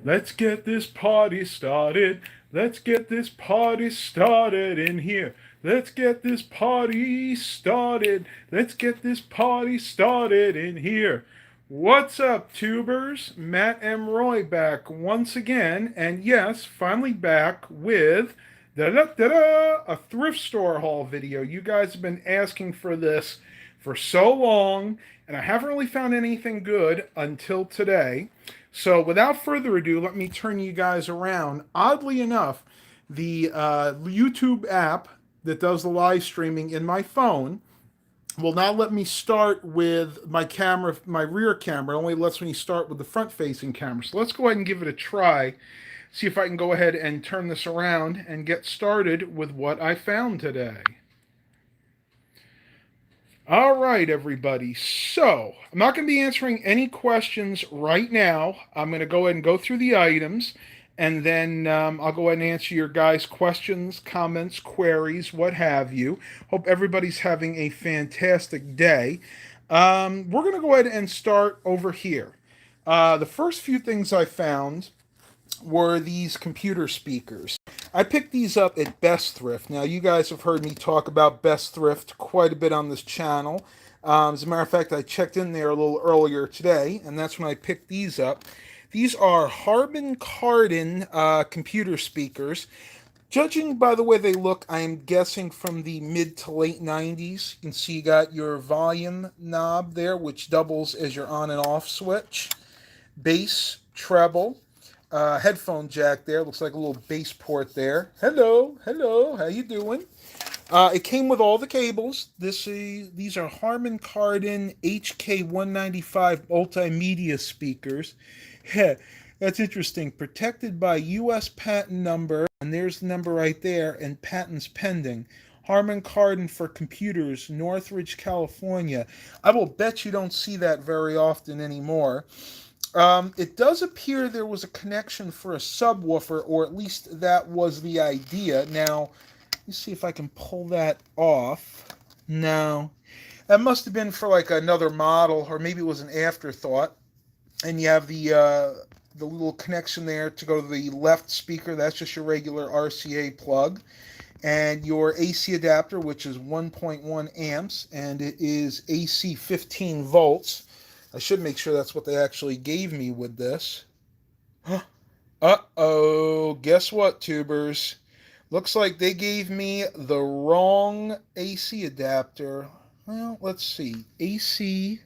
Let's get this party started. Let's get this party started in here. Let's get this party started. Let's get this party started in here. What's up, tubers? Matt M. Roy back once again, and yes, finally back with a thrift store haul video. You guys have been asking for this for so long, and I haven't really found anything good until today. So, without further ado, let me turn you guys around. Oddly enough, the YouTube app that does the live streaming in my phone will not let me start with my camera, my rear camera. It only lets me start with the front facing camera. So, let's go ahead and give it a try. See if I can go ahead and turn this around and get started with what I found today. All right, everybody. So, I'm not going to be answering any questions right now. I'm going to go ahead and go through the items, and then I'll go ahead and answer your guys' questions, comments, queries, what have you. Hope everybody's having a fantastic day. We're going to go ahead and start over here. The first few things I found were these computer speakers. I picked these up at Best Thrift. Now, you guys have heard me talk about Best Thrift quite a bit on this channel. As a matter of fact, I checked in there a little earlier today, and that's when I picked these up. These are Harman Kardon computer speakers. Judging by the way they look, I am guessing from the mid to late 90s. You can see you got your volume knob there, which doubles as your on and off switch. Bass, treble. Headphone jack there. Looks like a little bass port there. Hello, how you doing? It came with all the cables. These are Harman Kardon HK195 multimedia speakers. That's interesting. Protected by U.S. patent number, and there's the number right there, and patents pending. Harman Kardon for computers, Northridge, California. I will bet you don't see that very often anymore. It does appear there was a connection for a subwoofer, or at least that was the idea. Now, let's see if I can pull that off. No, that must have been for like another model, or maybe it was an afterthought. And you have the little connection there to go to the left speaker. That's just your regular RCA plug. And your AC adapter, which is 1.1 amps, and it is AC 15 volts. I should make sure that's what they actually gave me with this. Uh-oh, guess what, tubers? Looks like they gave me the wrong AC adapter. Well, let's see. AC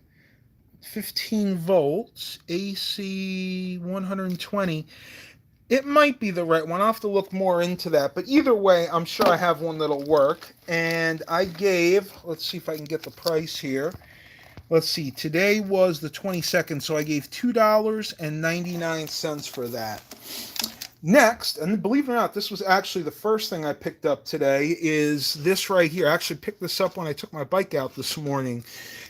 15 volts, AC 120. It might be the right one. I'll have to look more into that. But either way, I'm sure I have one that'll work. And I gave, let's see if I can get the price here. Let's see, today was the 22nd, so I gave $2.99 for that. Next, and believe it or not, this was actually the first thing I picked up today, is this right here. I actually picked this up when I took my bike out this morning.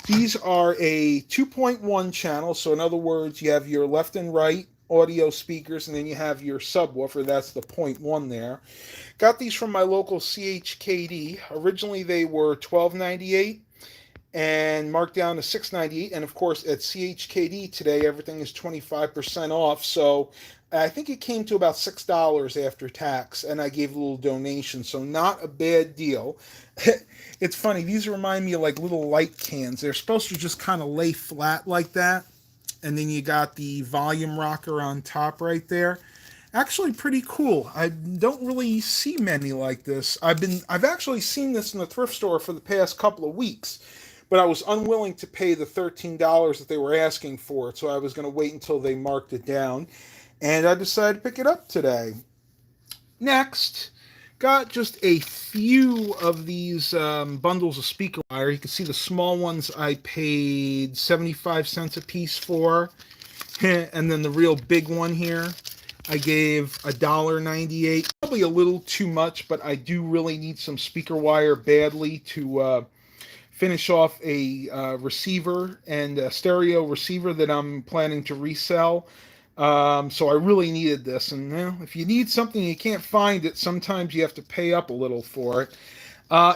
These are a 2.1 channel, so in other words, you have your left and right audio speakers, and then you have your subwoofer. That's the 0.1 there. Got these from my local CHKD. Originally, they were $12.98. And marked down to $6.98, and of course at CHKD today everything is 25% off, so I think it came to about $6 after tax, and I gave a little donation, so not a bad deal. It's funny, these remind me of like little light cans. They're supposed to just kind of lay flat like that, and then you got the volume rocker on top right there. Actually pretty cool. I don't really see many like this. I've actually seen this in the thrift store for the past couple of weeks, but I was unwilling to pay the $13 that they were asking for it, so I was going to wait until they marked it down, and I decided to pick it up today. Next, got just a few of these bundles of speaker wire. You can see the small ones I paid 75 cents a piece for, and then the real big one here I gave $1.98. Probably a little too much, but I do really need some speaker wire badly to finish off a receiver and a stereo receiver that I'm planning to resell. So I really needed this. And if you need something you can't find it, sometimes you have to pay up a little for it.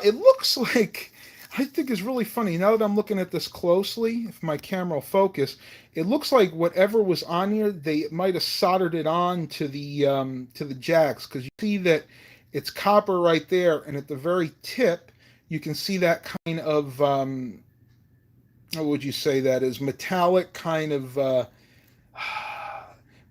It looks like I think is really funny. Now that I'm looking at this closely, if my camera will focus, it looks like whatever was on here, they might have soldered it on to the jacks, because you see that it's copper right there, and at the very tip, you can see that kind of how would you say that is, metallic kind of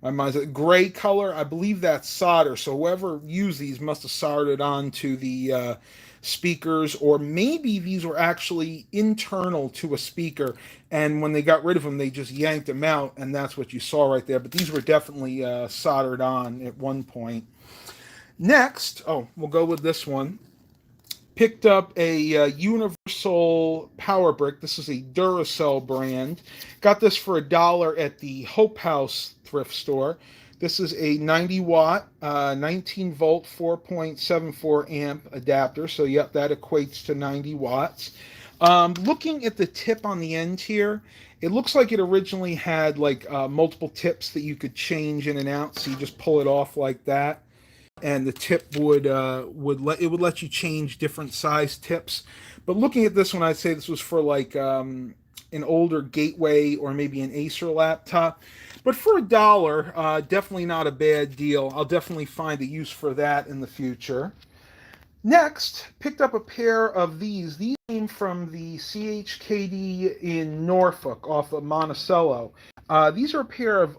my mind's a gray color. I believe that's solder. So whoever used these must have soldered onto the speakers, or maybe these were actually internal to a speaker, and when they got rid of them, they just yanked them out, and that's what you saw right there. But these were definitely soldered on at one point. Next, oh, we'll go with this one. Picked up a universal power brick. This is a Duracell brand. Got this for $1 at the Hope House thrift store. This is a 90 watt, 19 volt, 4.74 amp adapter. So, yep, that equates to 90 watts. Looking at the tip on the end here, it looks like it originally had like multiple tips that you could change in and out. So you just pull it off like that, and the tip would let you change different size tips. But looking at this one, I'd say this was for like an older Gateway or maybe an Acer laptop. But for $1, definitely not a bad deal. I'll definitely find a use for that in the future. Next, picked up a pair of these. These came from the CHKD in Norfolk off of Monticello. These are a pair of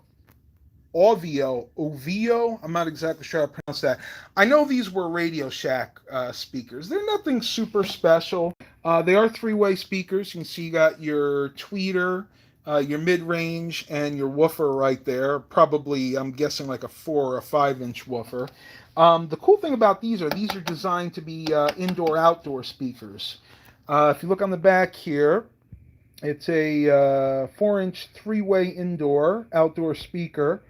Ovio. I'm not exactly sure how to pronounce that. I know these were Radio Shack speakers. They're nothing super special. They are three-way speakers. You can see you got your tweeter, your mid-range, and your woofer right there. Probably, I'm guessing, like a 4 or a 5-inch woofer. The cool thing about these are designed to be indoor-outdoor speakers. If you look on the back here, it's a 4-inch three-way indoor outdoor speaker.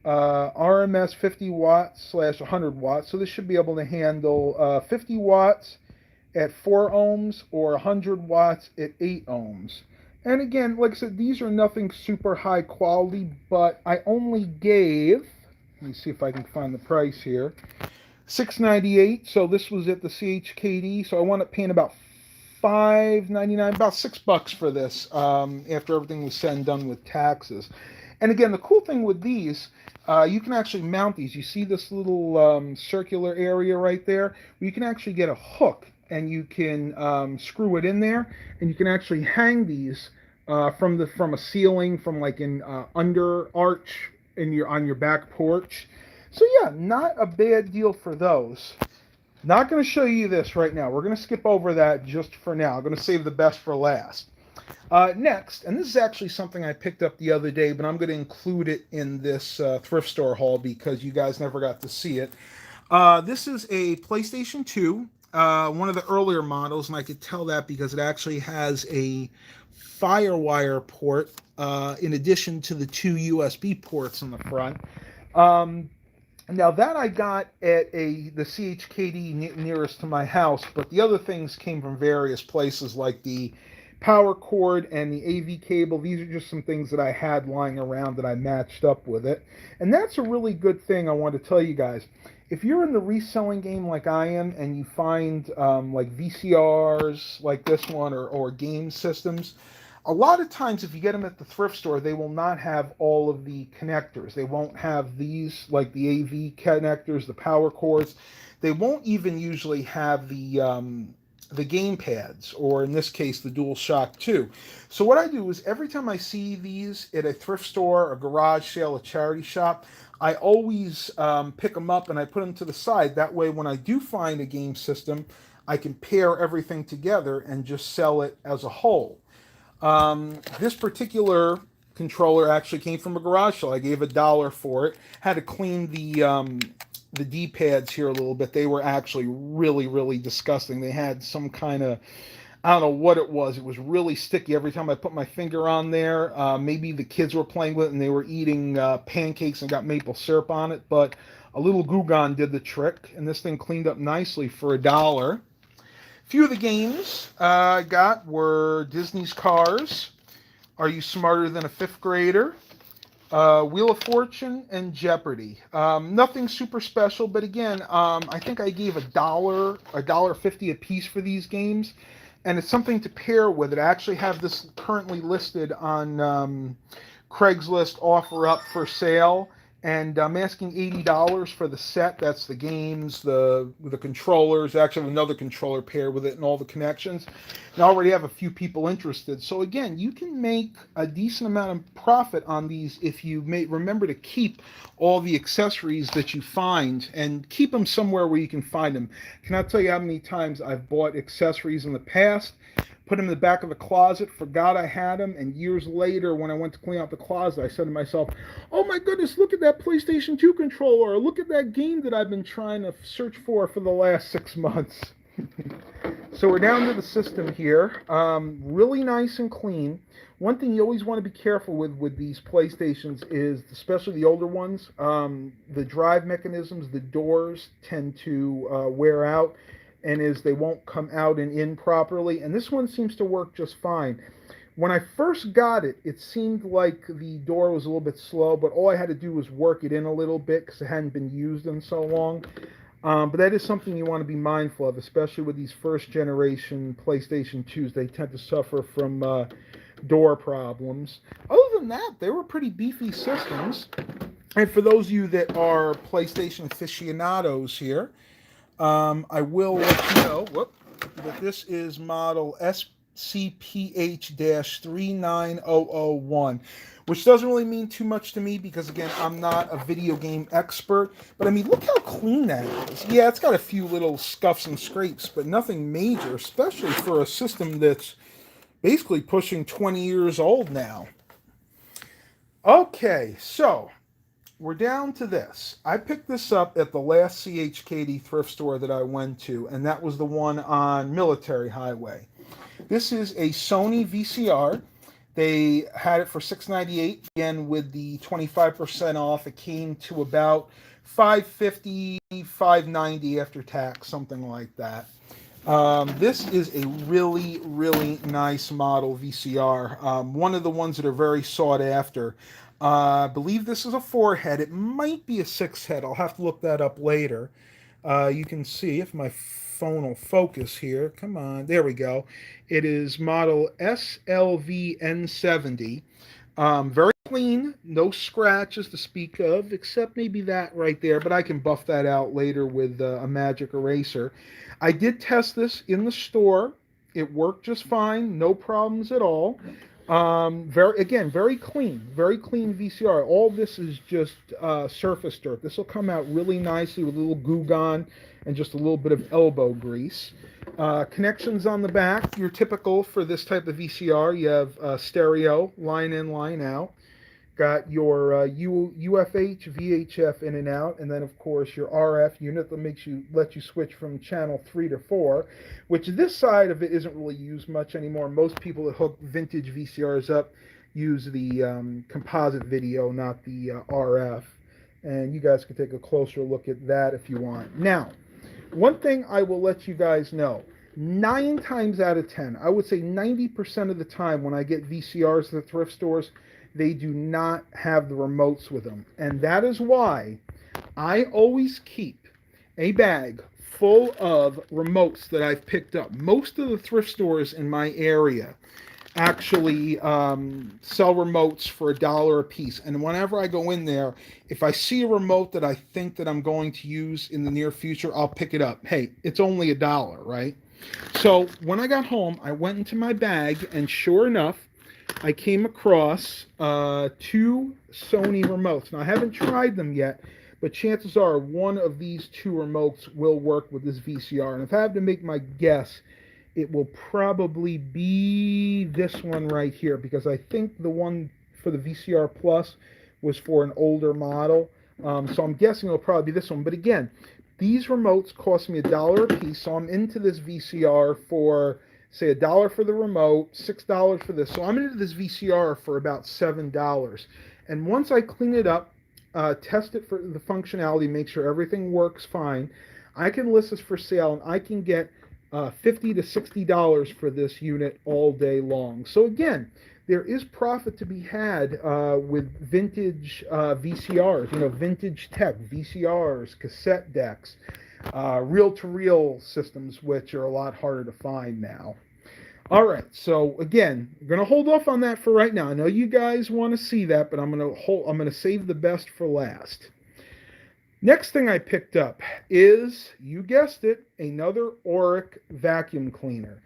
RMS 50 watts / 100 watts. So this should be able to handle 50 watts at 4 ohms or 100 watts at 8 ohms. And again, like I said, these are nothing super high quality, but I only gave, let me see if I can find the price here, $6.98. So this was at the CHKD. So I wound up paying about $5.99, about $6 for this after everything was said and done with taxes. And again, the cool thing with these, you can actually mount these. You see this little circular area right there? You can actually get a hook, and you can screw it in there, and you can actually hang these from a ceiling, from like an under arch on your back porch. So yeah, not a bad deal for those. Not going to show you this right now. We're going to skip over that just for now. I'm going to save the best for last. Next, and this is actually something I picked up the other day, but I'm going to include it in this thrift store haul because you guys never got to see it. This is a PlayStation 2, one of the earlier models, and I could tell that because it actually has a FireWire port in addition to the 2 USB ports in the front. Now that I got at the CHKD nearest to my house, but the other things came from various places like the power cord and the AV cable. These are just some things that I had lying around that I matched up with it. And that's a really good thing I want to tell you guys. If you're in the reselling game like I am, and you find like VCRs like this one, or game systems, a lot of times if you get them at the thrift store, they will not have all of the connectors. They won't have these, like the AV connectors, the power cords. They won't even usually have the game pads, or in this case, the DualShock 2. So what I do is every time I see these at a thrift store, a garage sale, a charity shop, I always pick them up and I put them to the side. That way, when I do find a game system, I can pair everything together and just sell it as a whole. This particular controller actually came from a garage sale. I gave $1 for it. Had to clean the D-pads here a little bit. They were actually really, really disgusting. They had some kind of, I don't know what it was. It was really sticky every time I put my finger on there. Maybe the kids were playing with it and they were eating pancakes and got maple syrup on it. But a little Goo Gone did the trick, and this thing cleaned up nicely for $1. Few of the games I got were Disney's Cars, Are You Smarter Than a Fifth Grader, Wheel of Fortune, and Jeopardy. Nothing super special, but again, I think I gave $1.50 a piece for these games. and it's something to pair with it. I actually have this currently listed on Craigslist, offer up for sale, and I'm asking $80 for the set. That's the games, the controllers. I actually have another controller paired with it, and all the connections. And I already have a few people interested. So again, you can make a decent amount of profit on these if you remember to keep all the accessories that you find and keep them somewhere where you can find them. I cannot tell you how many times I've bought accessories in the past, put them in the back of the closet, forgot I had them, and years later when I went to clean out the closet, I said to myself, oh my goodness, look at that PlayStation 2 controller, or look at that game that I've been trying to search for the last 6 months. So we're down to the system here. Really nice and clean. One thing you always want to be careful with these PlayStations is, especially the older ones, the drive mechanisms, the doors tend to wear out, and they won't come out and in properly. And this one seems to work just fine. When I first got it, it seemed like the door was a little bit slow, but all I had to do was work it in a little bit because it hadn't been used in so long. But that is something you want to be mindful of, especially with these first generation PlayStation 2s. They tend to suffer from door problems. Other than that, they were pretty beefy systems. And for those of you that are PlayStation aficionados here, I will let you know that this is model SCPH-39001, which doesn't really mean too much to me because, again, I'm not a video game expert. But, I mean, look how clean that is. Yeah, it's got a few little scuffs and scrapes, but nothing major, especially for a system that's basically pushing 20 years old now. Okay, so we're down to this. I picked this up at the last CHKD thrift store that I went to, and that was the one on Military Highway. This is a Sony VCR. They had it for $6.98. Again, with the 25% off, it came to about $5.50, $5.90 after tax, something like that. This is a really, really nice model VCR. One of the ones that are very sought after. I believe this is a 4-head. It might be a 6-head. I'll have to look that up later. You can see if my phone will focus here. Come on. There we go. It is model SLVN70. Very clean. No scratches to speak of, except maybe that right there. But I can buff that out later with a magic eraser. I did test this in the store. It worked just fine. No problems at all. Very clean VCR. All this is just surface dirt. This will come out really nicely with a little Goo Gone and just a little bit of elbow grease. Connections on the back, you're typical for this type of VCR. You have stereo, line in, line out. Got your UFH, VHF in and out, and then of course your RF unit that lets you switch from channel 3 to 4, which this side of it isn't really used much anymore. Most people that hook vintage VCRs up use the composite video, not the RF, and you guys can take a closer look at that if you want. Now, one thing I will let you guys know, 9 times out of 10, I would say 90% of the time when I get VCRs at the thrift stores, they do not have the remotes with them. And that is why I always keep a bag full of remotes that I've picked up. Most of the thrift stores in my area actually sell remotes for $1 a piece. And whenever I go in there, if I see a remote that I think that I'm going to use in the near future, I'll pick it up. Hey, it's only $1, right? So when I got home, I went into my bag, and sure enough, I came across 2 Sony remotes. Now, I haven't tried them yet, but chances are one of these 2 remotes will work with this VCR. And if I have to make my guess, it will probably be this one right here, because I think the one for the VCR Plus was for an older model. So I'm guessing it'll probably be this one. But again, these remotes cost me $1 a piece, so I'm into this VCR for, say, $1 for the remote, $6 for this. So I'm into this VCR for about $7. And once I clean it up, test it for the functionality, make sure everything works fine, I can list this for sale, and I can get $50 to $60 for this unit all day long. So again, there is profit to be had with vintage VCRs, vintage tech, VCRs, cassette decks, reel-to-reel systems, which are a lot harder to find now. All right, so again, I'm gonna hold off on that for right now. I know you guys want to see that, but I'm gonna save the best for last. Next thing I picked up is, you guessed it, another Auric vacuum cleaner.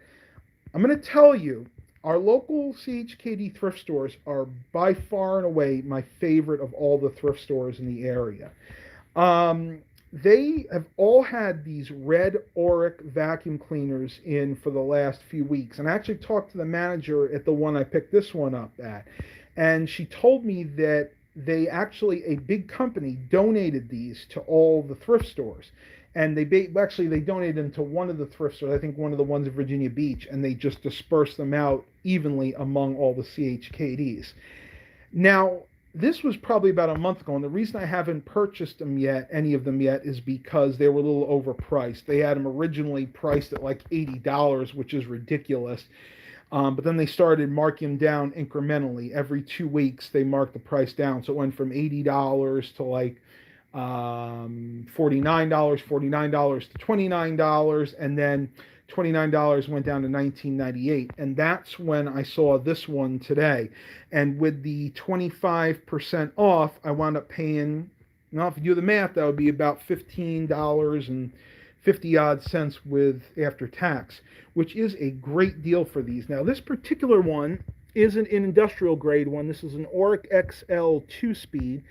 I'm going to tell you, our local CHKD thrift stores are by far and away my favorite of all the thrift stores in the area. They have all had these red Auric vacuum cleaners in for the last few weeks. And I actually talked to the manager at the one I picked this one up at. And she told me that they actually, a big company donated these to all the thrift stores. And actually they donated them to one of the thrift stores, I think one of the ones in Virginia Beach, and they just dispersed them out evenly among all the CHKDs. Now, this was probably about a month ago, and the reason I haven't purchased them yet, any of them yet, is because they were a little overpriced. They had them originally priced at like $80, which is ridiculous. But then they started marking them down incrementally. Every 2 weeks, they marked the price down. So it went from $80 to like $49 to $29, and then $29 went down to $19.98, and that's when I saw this one today. And with the 25% off, I wound up paying, now if you do the math, that would be about $15.50 odd cents with after tax, which is a great deal for these. Now this particular one isn't an industrial grade one. This is an Auric XL 2-speed.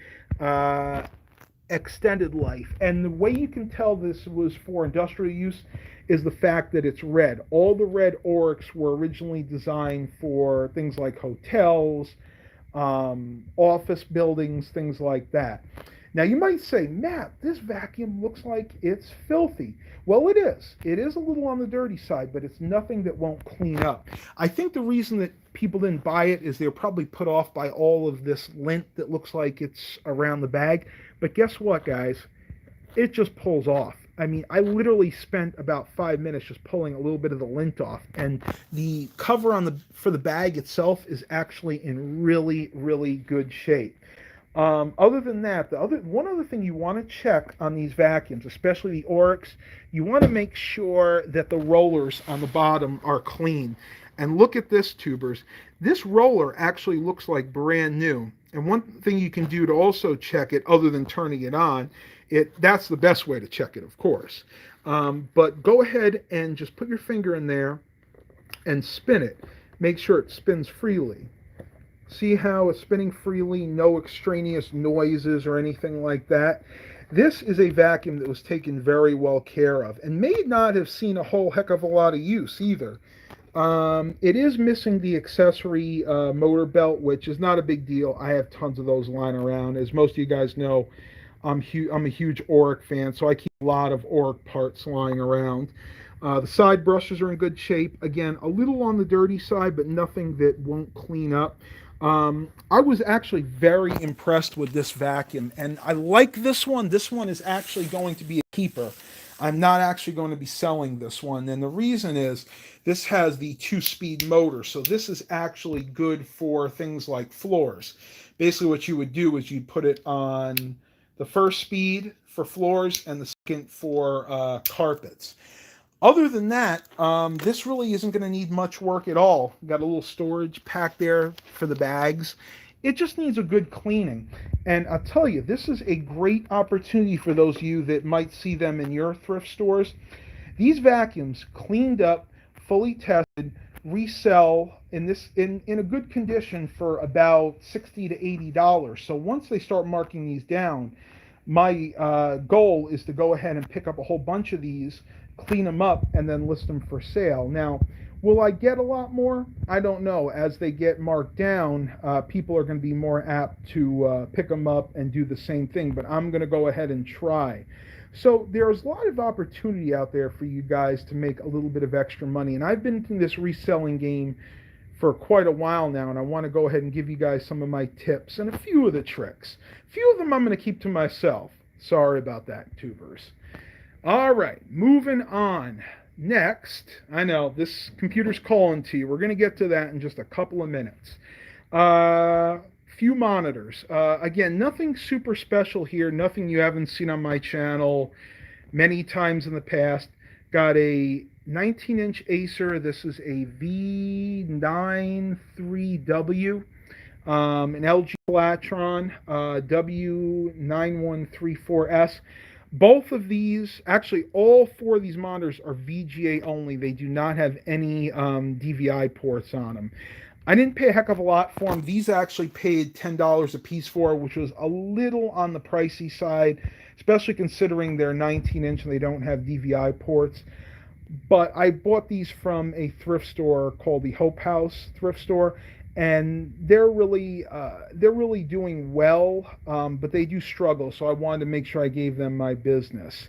Extended life. And the way you can tell this was for industrial use is the fact that it's red. All the red Aurics were originally designed for things like hotels, office buildings, things like that. Now you might say, Matt, this vacuum looks like it's filthy. Well, it is. It is a little on the dirty side, but it's nothing that won't clean up. I think the reason that people didn't buy it is they're probably put off by all of this lint that looks like it's around the bag. But guess what, guys? It just pulls off. I mean, I literally spent about 5 minutes just pulling a little bit of the lint off, and the cover for the bag itself is actually in really, really good shape. Other than that, one other thing you want to check on these vacuums, especially the Aurics, you want to make sure that the rollers on the bottom are clean. And look at this, tubers. This roller actually looks like brand new. And one thing you can do to also check it, other than turning it on, that's the best way to check it, of course. But go ahead and just put your finger in there and spin it. Make sure it spins freely. See how it's spinning freely, no extraneous noises or anything like that. This is a vacuum that was taken very well care of and may not have seen a whole heck of a lot of use either. It is missing the accessory motor belt, which is not a big deal. I have tons of those lying around. As most of you guys know, I'm a huge Auric fan, so I keep a lot of Auric parts lying around. The side brushes are in good shape. Again, a little on the dirty side, but nothing that won't clean up. I was actually very impressed with this vacuum, and I like this one. This one is actually going to be a keeper. I'm not actually going to be selling this one, and the reason is this has the 2-speed motor, so this is actually good for things like floors. Basically what you would do is you'd put it on the first speed for floors and the second for carpets. Other than that, this really isn't going to need much work at all. Got a little storage pack there for the bags. It just needs a good cleaning. And I'll tell you, this is a great opportunity for those of you that might see them in your thrift stores. These vacuums, cleaned up, fully tested, resell in a good condition for about $60 to $80. So once they start marking these down, my goal is to go ahead and pick up a whole bunch of these, clean them up, and then list them for sale. Now, will I get a lot more? I don't know. As they get marked down, people are going to be more apt to pick them up and do the same thing, but I'm going to go ahead and try. So there's a lot of opportunity out there for you guys to make a little bit of extra money, and I've been in this reselling game for quite a while now, and I want to go ahead and give you guys some of my tips and a few of the tricks. A few of them I'm going to keep to myself. Sorry about that, tubers. All right, moving on. Next, I know this computer's calling to you. We're going to get to that in just a couple of minutes. Few monitors. Again, nothing super special here. Nothing you haven't seen on my channel many times in the past. Got a 19-inch Acer. This is a V93W. An LG Flatron W9134S. Both of these, actually, all four of these monitors are VGA only. They do not have any DVI ports on them. I didn't pay a heck of a lot for them. These I actually paid $10 a piece for, which was a little on the pricey side, especially considering they're 19-inch and they don't have DVI ports. But I bought these from a thrift store called the Hope House thrift store, and they're really doing well, but they do struggle. So I wanted to make sure I gave them my business.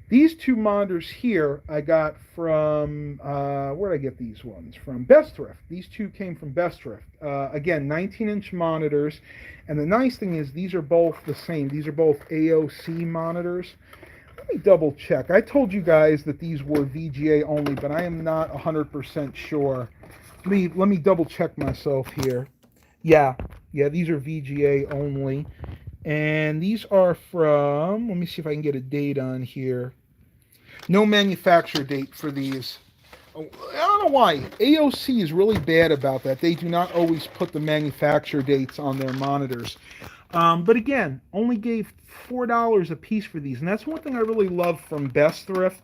These two monitors here I got from where did I get these ones from? Best Thrift. These two came from Best Thrift. Again, 19-inch monitors, and the nice thing is these are both the same. These are both AOC monitors. Let me double check. I told you guys that these were VGA only, but I am not 100% sure. Let me double check myself here. Yeah, these are VGA only. And these are from, let me see if I can get a date on here. No manufacturer date for these. I don't know why. AOC is really bad about that. They do not always put the manufacturer dates on their monitors. But again, only gave $4 a piece for these. And that's one thing I really love from Best Thrift.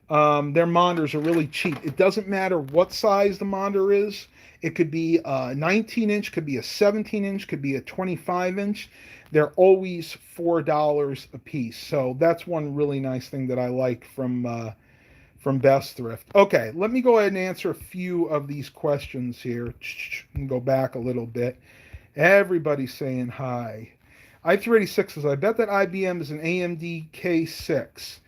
Their monitors are really cheap. It doesn't matter what size the monitor is. It could be a 19-inch, could be a 17-inch, could be a 25-inch. They're always $4 a piece. So that's one really nice thing that I like from Best Thrift. Okay, let me go ahead and answer a few of these questions here. And go back a little bit. Everybody's saying hi. I386 says, I bet that IBM is an AMD K6.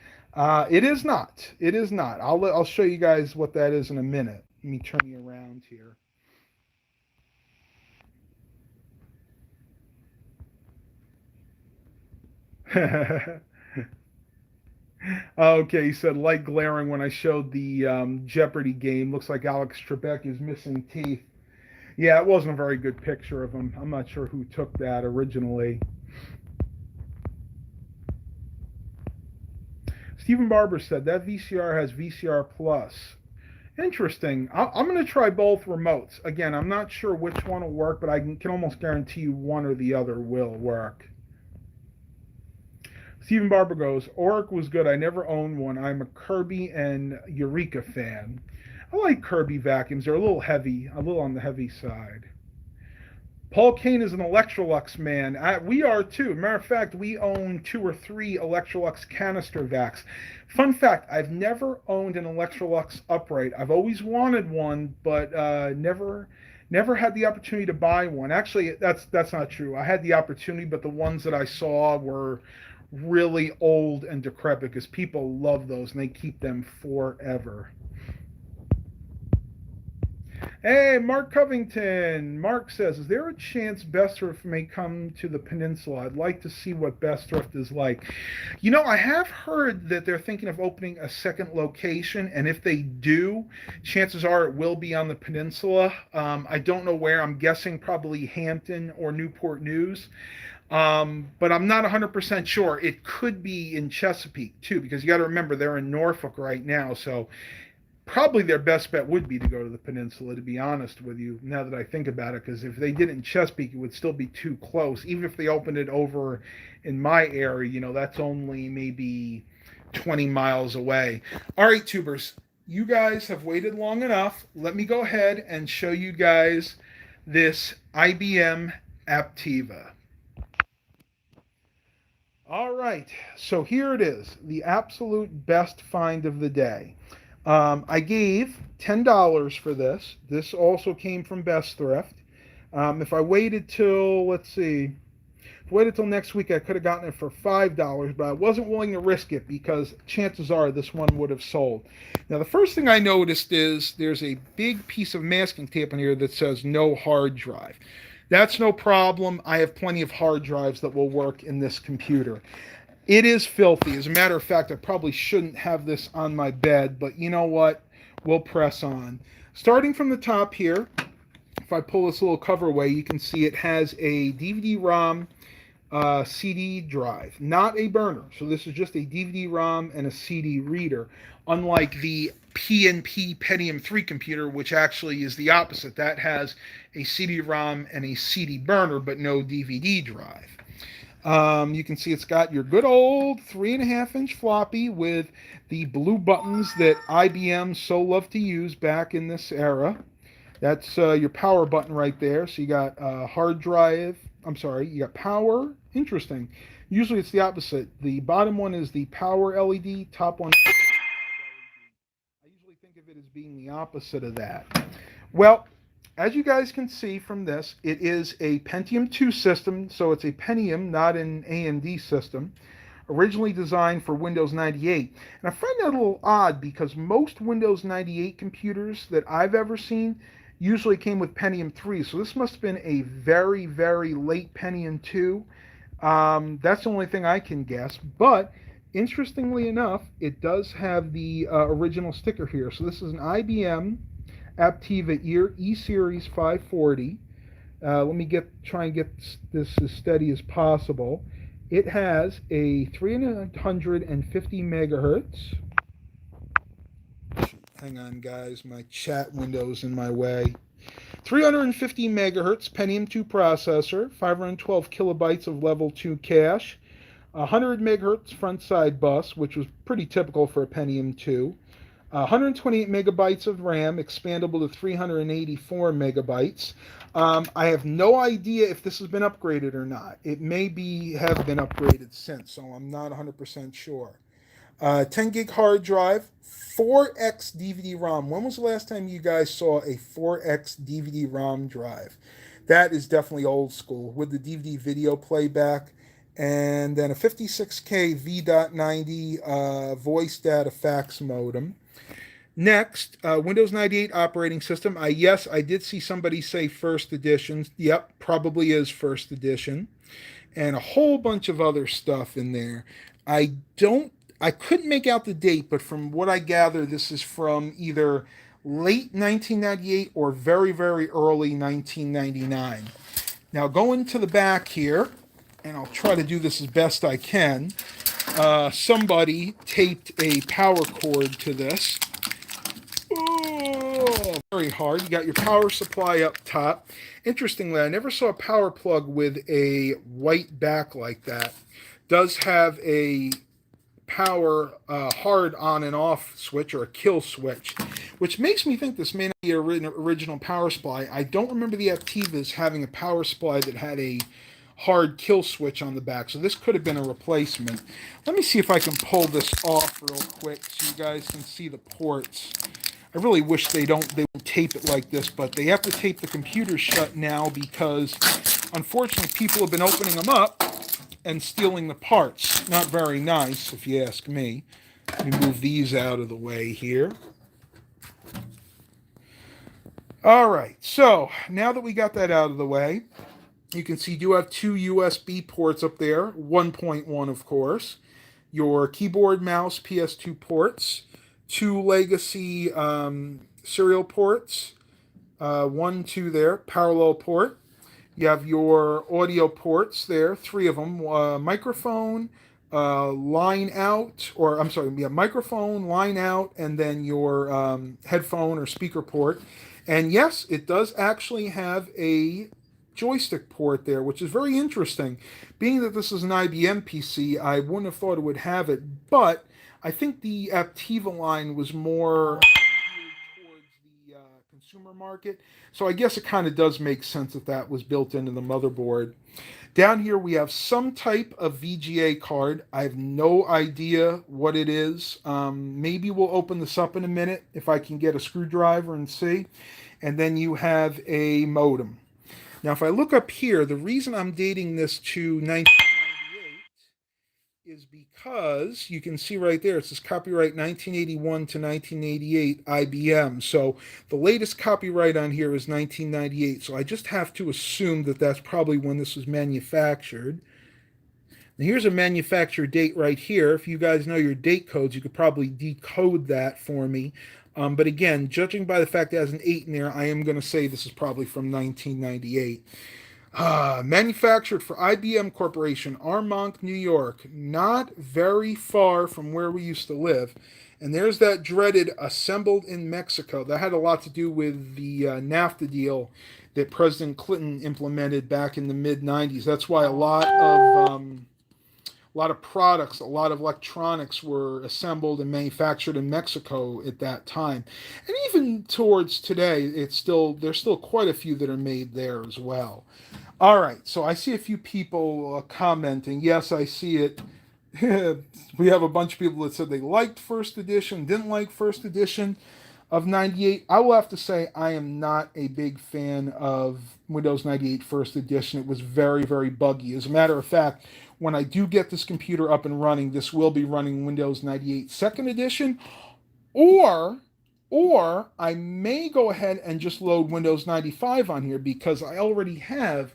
It is not. It is not. I'll show you guys what that is in a minute. Let me turn you around here. Okay, he said light glaring when I showed the Jeopardy game. Looks like Alex Trebek is missing teeth. Yeah, it wasn't a very good picture of him. I'm not sure who took that originally. Stephen Barber said that VCR has VCR Plus. Interesting. I'm going to try both remotes. Again, I'm not sure which one will work, but I can almost guarantee you one or the other will work. Stephen Barber goes, Oric was good. I never owned one. I'm a Kirby and Eureka fan. I like Kirby vacuums. They're a little heavy, a little on the heavy side. Paul Kane is an Electrolux man. We are too. Matter of fact, we own 2 or 3 Electrolux canister vacs. Fun fact, I've never owned an Electrolux upright. I've always wanted one, but never had the opportunity to buy one. Actually, that's not true. I had the opportunity, but the ones that I saw were really old and decrepit because people love those and they keep them forever. Hey, Mark Covington. Mark says, is there a chance Best Thrift may come to the peninsula? I'd like to see what Best Thrift is like. You know, I have heard that they're thinking of opening a second location, and if they do, chances are it will be on the peninsula. I don't know where. I'm guessing probably Hampton or Newport News. But I'm not 100% sure. It could be in Chesapeake, too, because you got to remember they're in Norfolk right now, so probably their best bet would be to go to the peninsula, to be honest with you, now that I think about it, because if they did it in Chesapeake, it would still be too close. Even if they opened it over in my area, that's only maybe 20 miles away. All right, tubers, you guys have waited long enough. Let me go ahead and show you guys this IBM Aptiva. All right, so here it is, the absolute best find of the day. I gave $10 for this. This also came from Best Thrift. If I waited till, let's see, if I waited till next week, I could have gotten it for $5, but I wasn't willing to risk it because chances are this one would have sold. Now, the first thing I noticed is there's a big piece of masking tape on here that says no hard drive. That's no problem. I have plenty of hard drives that will work in this computer. It is filthy. As a matter of fact, I probably shouldn't have this on my bed, but you know what? We'll press on. Starting from the top here, if I pull this little cover away, you can see it has a DVD-ROM CD drive, not a burner. So this is just a DVD-ROM and a CD reader. Unlike the PNP Pentium 3 computer, which actually is the opposite. That has a CD-ROM and a CD burner, but no DVD drive. You can see it's got your good old 3.5-inch floppy with the blue buttons that IBM so loved to use back in this era. That's your power button right there. So you got hard drive. I'm sorry, you got power. Interesting. Usually it's the opposite. The bottom one is the power LED, top one. I usually think of it as being the opposite of that. Well, as you guys can see from this, it is a Pentium 2 system, so it's a Pentium, not an AMD system, originally designed for Windows 98. And I find that a little odd because most Windows 98 computers that I've ever seen usually came with Pentium 3, so this must have been a very, very late Pentium 2. That's the only thing I can guess, but interestingly enough, it does have the original sticker here. So this is an IBM Aptiva E-Series 540. Let me try and get this as steady as possible. It has a 350 megahertz. Hang on, guys. My chat window's in my way. 350 megahertz Pentium 2 processor, 512 kilobytes of level 2 cache, 100 megahertz front side bus, which was pretty typical for a Pentium 2. 128 megabytes of RAM, expandable to 384 megabytes. I have no idea if this has been upgraded or not. It may have been upgraded since, so I'm not 100% sure. 10 gig hard drive, 4x DVD-ROM. When was the last time you guys saw a 4x DVD-ROM drive? That is definitely old school with the DVD video playback. And then a 56K V.90 voice data fax modem. Next, Windows 98 operating system. Yes, I did see somebody say first edition. Yep, probably is first edition. And a whole bunch of other stuff in there. I couldn't make out the date, but from what I gather, this is from either late 1998 or very, very early 1999. Now, going to the back here, and I'll try to do this as best I can. Somebody taped a power cord to this. Oh, very hard. You got your power supply up top. Interestingly, I never saw a power plug with a white back like that. Does have a power hard on and off switch, or a kill switch, which makes me think this may not be an original power supply. I don't remember the Aptivas having a power supply that had a hard kill switch on the back, so this could have been a replacement. Let me see if I can pull this off real quick so you guys can see the ports. I really wish they don't tape it like this, but they have to tape the computer shut now because unfortunately people have been opening them up and stealing the parts. Not very nice, if you ask me. Let me move these out of the way here. All right, so now that we got that out of the way, you can see you do have two USB ports up there, 1.1 of course, your keyboard, mouse, PS2 ports, two legacy serial ports, 1, 2 there, parallel port. You have your audio ports there, 3 of them, microphone, line out, or I'm sorry, yeah, microphone, line out, and then your headphone or speaker port. And yes, it does actually have a joystick port there, which is very interesting. Being that this is an IBM PC, I wouldn't have thought it would have it, but I think the Aptiva line was more geared towards the consumer market, so I guess it kind of does make sense that that was built into the motherboard. Down here we have some type of VGA card. I have no idea what it is. Maybe we'll open this up in a minute if I can get a screwdriver and see. And then you have a modem. Now, if I look up here, the reason I'm dating this to 1998 is because you can see right there, it says copyright 1981 to 1988 IBM. So the latest copyright on here is 1998. So I just have to assume that that's probably when this was manufactured. Now here's a manufacture date right here. If you guys know your date codes, you could probably decode that for me. But again, judging by the fact that it has an 8 in there, I am going to say this is probably from 1998. Manufactured for IBM Corporation, Armonk, New York, not very far from where we used to live. And there's that dreaded assembled in Mexico. That had a lot to do with the NAFTA deal that President Clinton implemented back in the mid 90s. That's why a lot of products, a lot of electronics were assembled and manufactured in Mexico at that time. And even towards today, there's still quite a few that are made there as well. All right, so I see a few people commenting. Yes, I see it. We have a bunch of people that said they liked first edition, didn't like first edition of 98. I will have to say I am not a big fan of Windows 98 first edition. It was very, very buggy. As a matter of fact, when I do get this computer up and running, this will be running Windows 98 second edition, or I may go ahead and just load Windows 95 on here because I already have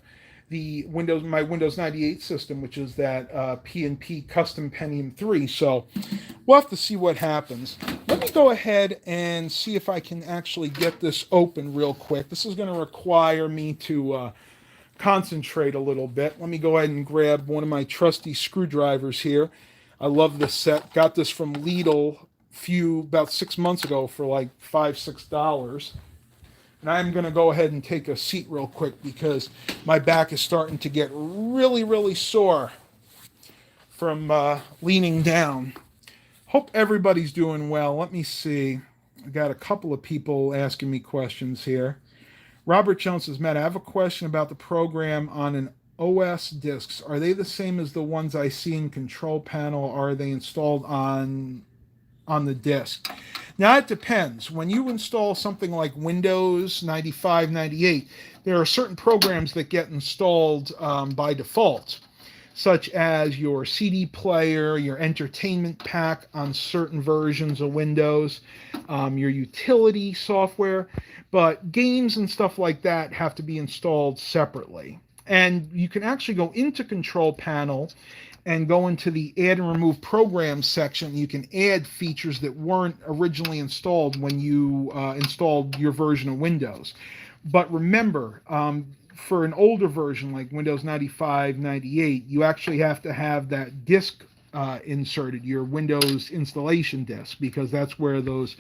my Windows 98 system, which is that P&P Custom Pentium 3. So we'll have to see what happens. Let me go ahead and see if I can actually get this open real quick. This is going to require me to concentrate a little bit. Let me go ahead and grab one of my trusty screwdrivers here. I love this set. Got this from Lidl about 6 months ago for like $5-6. And I'm going to go ahead and take a seat real quick because my back is starting to get really, really sore from leaning down. Hope everybody's doing well. Let me see. I got a couple of people asking me questions here. Robert Jones says, Matt, I have a question about the program on an OS discs. Are they the same as the ones I see in control panel, or are they installed on the disk? Now, it depends. When you install something like Windows 95, 98, there are certain programs that get installed by default, such as your CD player, your entertainment pack on certain versions of Windows, your utility software, but games and stuff like that have to be installed separately. And you can actually go into Control Panel and go into the add and remove programs section. You can add features that weren't originally installed when you installed your version of Windows. But remember, for an older version like Windows 95, 98, you actually have to have that disk inserted, your Windows installation disk, because that's where those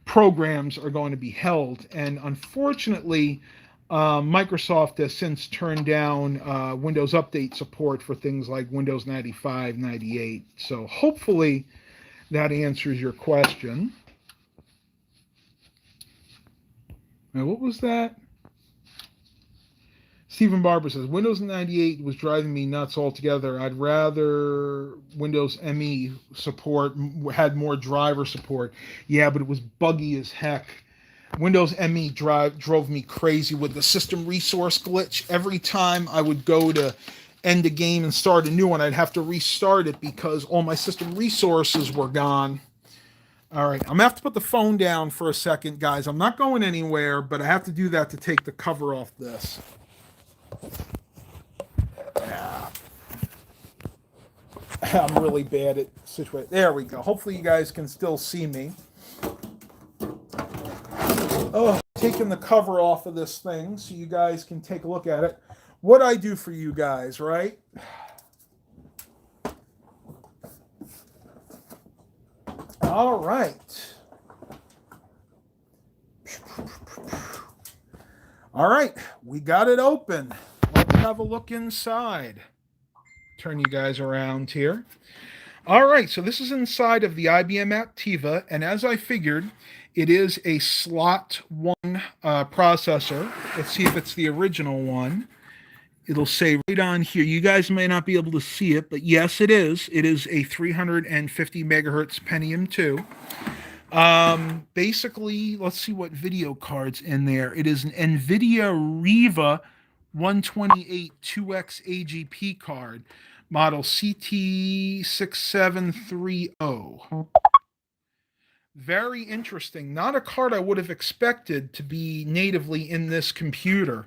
programs are going to be held. And unfortunately, Microsoft has since turned down Windows Update support for things like Windows 95, 98. So hopefully that answers your question. Now, what was that? Stephen Barber says, Windows 98 was driving me nuts altogether. I'd rather Windows ME support had more driver support. Yeah, but it was buggy as heck. Windows ME drove me crazy with the system resource glitch. Every time I would go to end a game and start a new one, I'd have to restart it because all my system resources were gone. All right, I'm going to have to put the phone down for a second, guys. I'm not going anywhere, but I have to do that to take the cover off this. Yeah. I'm really bad at situating. There we go. Hopefully you guys can still see me. Oh, taking the cover off of this thing so you guys can take a look at it. What I do for you guys, right? All right. All right, we got it open. Let's have a look inside. Turn you guys around here. All right, so this is inside of the IBM Aptiva, and as I figured, it is a slot 1 processor. Let's see if it's the original one. It'll say right on here. You guys may not be able to see it, but yes, it is. It is a 350 megahertz Pentium 2. Basically, let's see what video card's in there. It is an NVIDIA Riva 128 2X AGP card, model CT6730. Very interesting. Not a card I would have expected to be natively in this computer.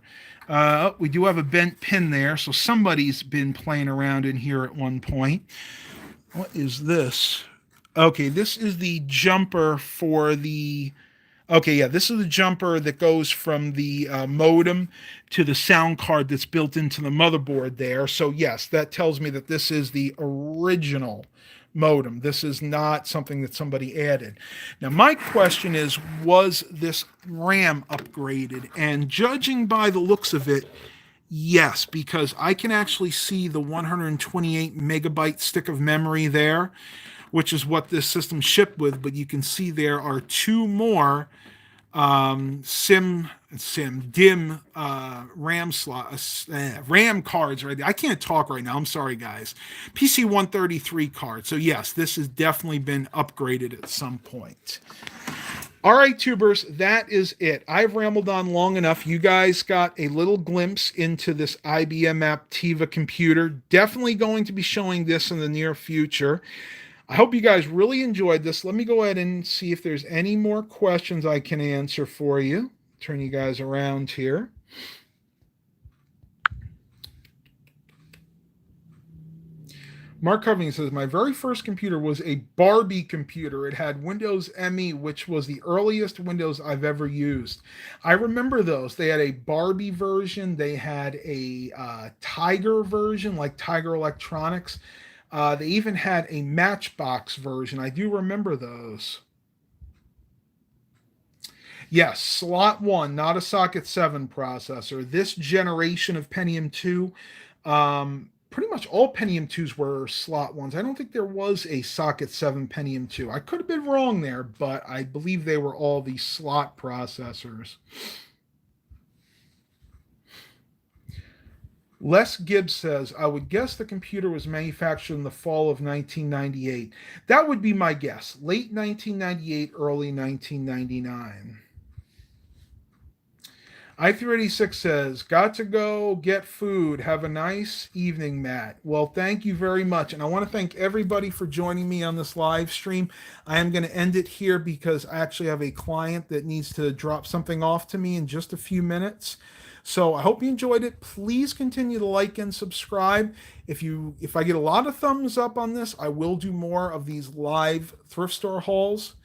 We do have a bent pin there, so somebody's been playing around in here at one point. What is this? Okay, this is the jumper for the Okay, yeah, this is the jumper that goes from the modem to the sound card that's built into the motherboard there. So, yes, that tells me that this is the original modem. This is not something that somebody added. Now, my question is, was this RAM upgraded? And judging by the looks of it, yes, because I can actually see the 128 megabyte stick of memory there, which is what this system shipped with. But you can see there are two more dim RAM cards right there. I can't talk right now. I'm sorry, guys. PC 133 card. So yes, this has definitely been upgraded at some point. All right, tubers, that is it. I've rambled on long enough. You guys got a little glimpse into this IBM Aptiva computer. Definitely going to be showing this in the near future. I hope you guys really enjoyed this. Let me go ahead and see if there's any more questions I can answer for you. Turn you guys around here. Mark Covington says, my very first computer was a Barbie computer. It had Windows ME, which was the earliest Windows I've ever used. I remember those. They had a Barbie version. They had a Tiger version, like Tiger Electronics. They even had a Matchbox version. I do remember those. Yes, slot 1, not a socket 7 processor. This generation of Pentium 2, pretty much all Pentium 2s were slot 1s. I don't think there was a socket 7 Pentium 2. I could have been wrong there, but I believe they were all the slot processors. Les Gibbs says, I would guess the computer was manufactured in the fall of 1998. That would be my guess. Late 1998, early 1999. I386 says, got to go get food. Have a nice evening, Matt. Well, thank you very much. And I want to thank everybody for joining me on this live stream. I am going to end it here because I actually have a client that needs to drop something off to me in just a few minutes. So I hope you enjoyed it. Please continue to like and subscribe. If I get a lot of thumbs up on this, I will do more of these live thrift store hauls.